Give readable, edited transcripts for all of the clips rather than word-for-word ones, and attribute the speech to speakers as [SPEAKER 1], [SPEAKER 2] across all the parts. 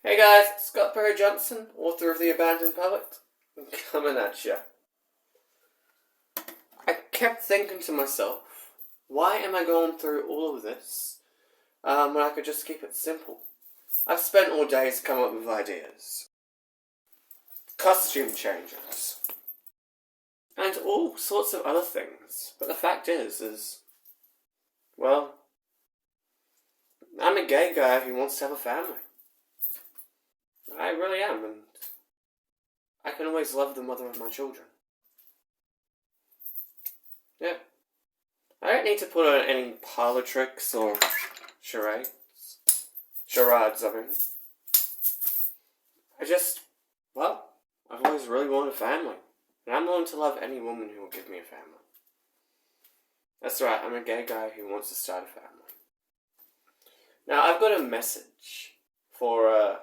[SPEAKER 1] Hey guys, Scott Perry Johnson, author of The Abandoned Poet, coming at you. I kept thinking to myself, why am I going through all of this when I could just keep it simple? I've spent all day to come up with ideas, costume changes, and all sorts of other things. But the fact is, well, I'm a gay guy who wants to have a family. I really am, and I can always love the mother of my children. Yeah. I don't need to put on any parlor tricks or charades. Charades, I mean. I've always really wanted a family. And I'm willing to love any woman who will give me a family. That's right, I'm a gay guy who wants to start a family. Now, I've got a message for,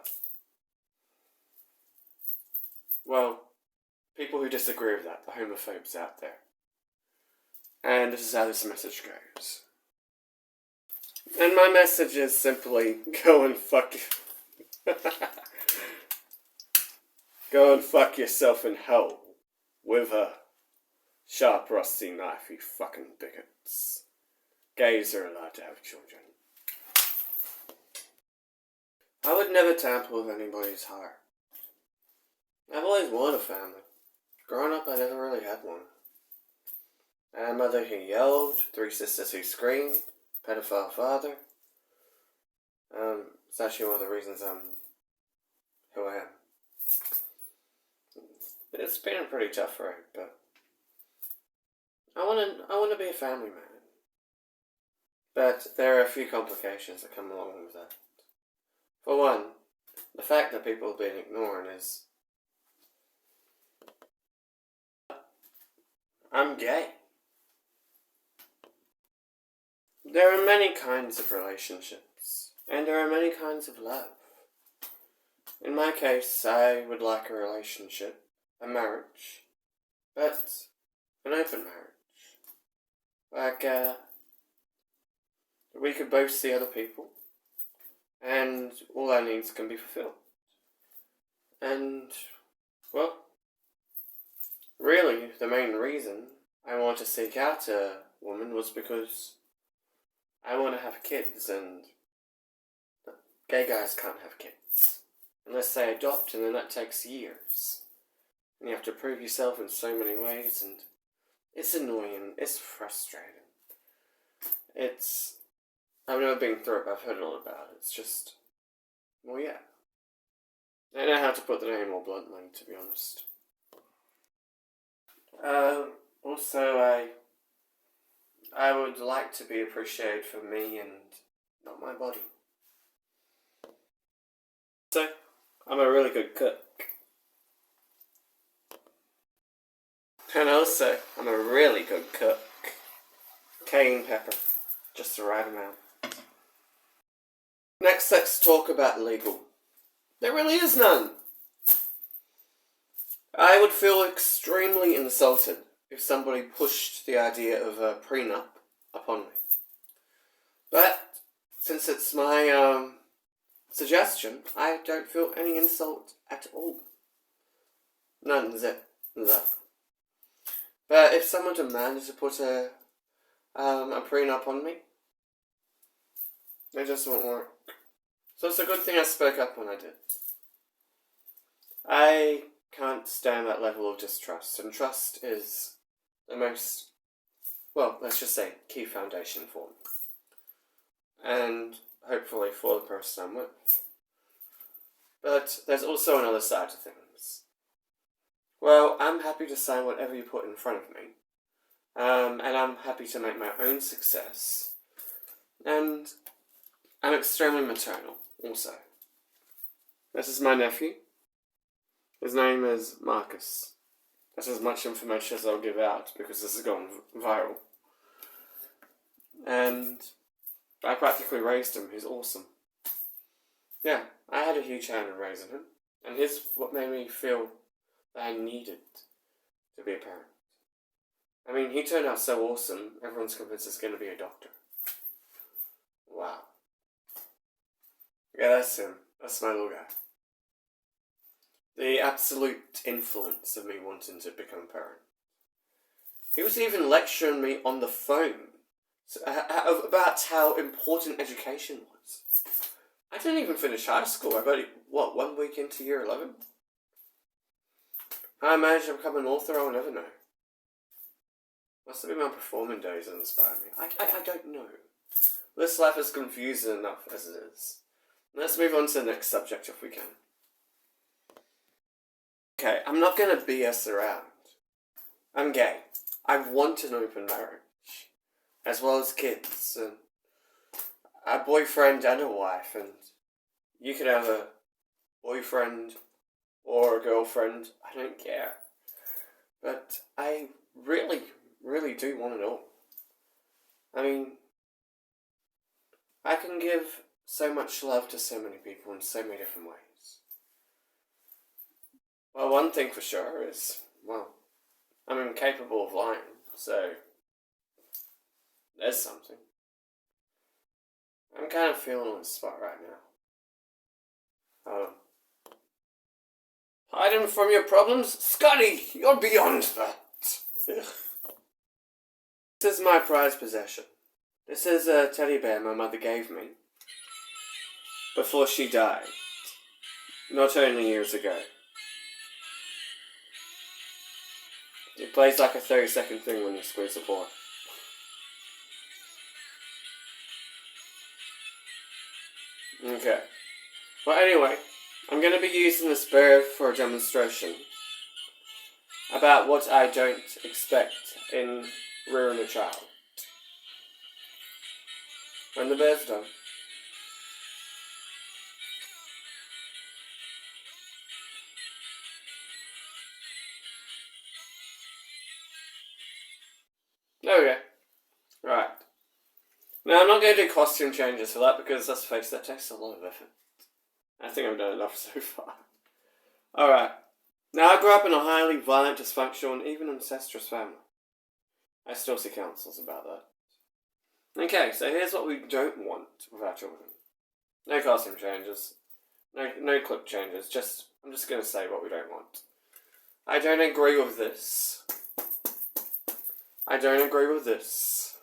[SPEAKER 1] people who disagree with that, the homophobes out there. And this is how this message goes. And my message is simply, go and fuck yourself in hell with a sharp, rusty knife, you fucking bigots. Gays are allowed to have children. I would never tamper with anybody's heart. I've always wanted a family. Growing up, I never really had one. I had a mother who yelled, 3 sisters who screamed, pedophile father. It's actually one of the reasons I'm who I am. It's been a pretty tough road, but I want to be a family man. But there are a few complications that come along with that. For one, the fact that people have been ignoring is I'm gay. There are many kinds of relationships, and there are many kinds of love. In my case, I would like a relationship, a marriage, but an open marriage. Like, we could both see other people, and all our needs can be fulfilled. And, well, really, the main reason I wanted to seek out a woman was because I want to have kids, and gay guys can't have kids. Unless they adopt, and then that takes years. And you have to prove yourself in so many ways, and it's annoying, it's frustrating. I've never been through it, but I've heard a lot about it. It's just, well, yeah. I don't know how to put the name more bluntly, to be honest. Also, I would like to be appreciated for me and not my body. So, I'm a really good cook. And also, I'm a really good cook. Cayenne pepper. Just the right amount. Next, let's talk about legal. There really is none. I would feel extremely insulted if somebody pushed the idea of a prenup upon me. But, since it's my, suggestion, I don't feel any insult at all. None, zip, that. But if someone demanded to put a prenup on me, it just won't work. So it's a good thing I spoke up when I did. I can't stand that level of distrust, and trust is the most, let's just say, key foundation for me. And hopefully for the person I'm with. But there's also another side to things. Well, I'm happy to sign whatever you put in front of me. And I'm happy to make my own success. And I'm extremely maternal, also. This is my nephew. His name is Marcus. That's as much information as I'll give out, because this has gone viral. And I practically raised him. He's awesome. Yeah, I had a huge hand in raising him. And here's what made me feel that I needed to be a parent. I mean, he turned out so awesome, everyone's convinced he's going to be a doctor. Wow. Yeah, that's him. That's my little guy. the absolute influence of me wanting to become a parent. He was even lecturing me on the phone about how important education was. I didn't even finish high school. I got, 1 week into year 11? How I managed to become an author, I'll never know. Must have been my performing days that inspired me. I don't know. This life is confusing enough as it is. Let's move on to the next subject if we can. Okay, I'm not going to BS around. I'm gay. I want an open marriage, as well as kids, and a boyfriend and a wife, and you could have a boyfriend or a girlfriend, I don't care. But I really, really do want it all. I mean, I can give so much love to so many people in so many different ways. Well, one thing for sure is, I'm incapable of lying, so there's something. I'm kind of feeling on the spot right now. Hiding from your problems? Scotty, you're beyond that. This is my prized possession. This is a teddy bear my mother gave me before she died, not only years ago. It plays like a 30-second thing when you squeeze the paw. Okay. Well, anyway, I'm going to be using this bear for a demonstration about what I don't expect in rearing a child. When the bear's done. There we go. Right. Now, I'm not going to do costume changes for that because, let's face it, that takes a lot of effort. I think I've done enough so far. Alright. Now, I grew up in a highly violent, dysfunctional, and even incestuous family. I still see counsels about that. Okay, so here's what we don't want with our children. No costume changes. No clip changes. I'm just going to say what we don't want. I don't agree with this. I don't agree with this.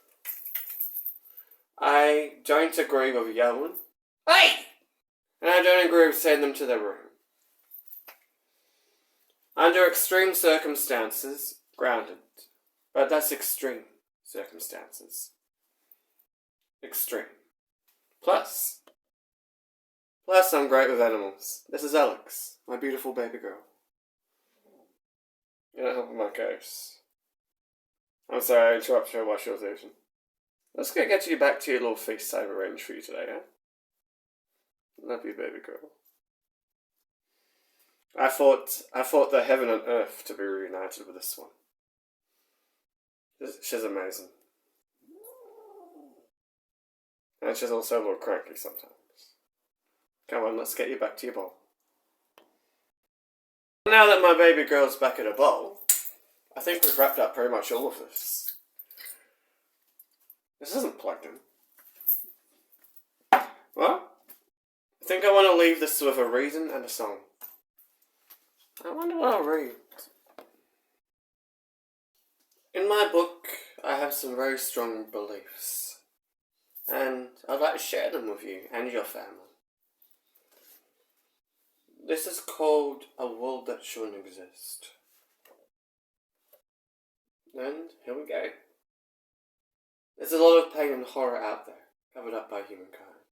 [SPEAKER 1] I don't agree with yelling. Hey! And I don't agree with sending them to their room. Under extreme circumstances, grounded. But that's extreme circumstances. Extreme. Plus, I'm great with animals. This is Alex, my beautiful baby girl. You don't help with my case. I'm sorry I interrupted her while she was eating. Let's get you back to your little FaceTime arranged for you today, eh? Love you, baby girl. I thought the heaven and earth to be reunited with this one. She's amazing. And she's also a little cranky sometimes. Come on, let's get you back to your bowl. Now that my baby girl's back in a bowl, I think we've wrapped up pretty much all of this. This isn't plugged in. Well, I think I want to leave this with a reason and a song. I wonder what I'll read. In my book, I have some very strong beliefs, and I'd like to share them with you and your family. This is called A World That Shouldn't Exist. And here we go. There's a lot of pain and horror out there, covered up by humankind.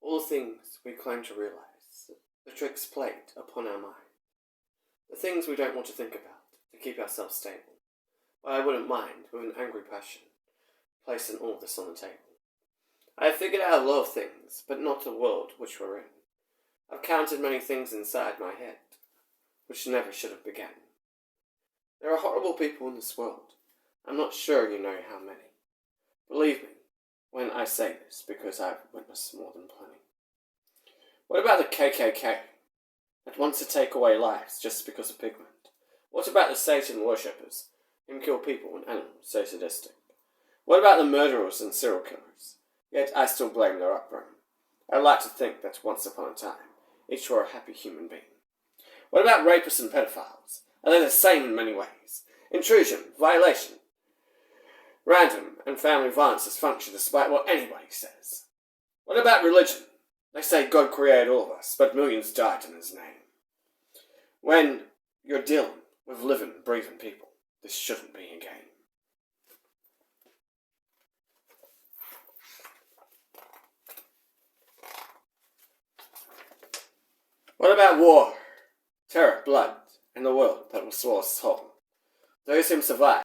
[SPEAKER 1] All the things we claim to realize, the tricks played upon our mind, the things we don't want to think about to keep ourselves stable. But I wouldn't mind, with an angry passion, placing all this on the table. I have figured out a lot of things, but not the world which we're in. I've counted many things inside my head, which never should have begun. There are horrible people in this world. I'm not sure you know how many. Believe me when I say this, because I've witnessed more than plenty. What about the KKK, that wants to take away lives just because of pigment? What about the Satan worshippers, who kill people and animals so sadistic? What about the murderers and serial killers? Yet I still blame their upbringing. I'd like to think that once upon a time, each were a happy human being. What about rapists and pedophiles? Are they the same in many ways? Intrusion, violation, random and family violence dysfunction despite what anybody says. What about religion? They say God created all of us, but millions died in his name. When you're dealing with living, breathing people, this shouldn't be a game. What about war, terror, blood, and the world that will swallow us whole? Those who survive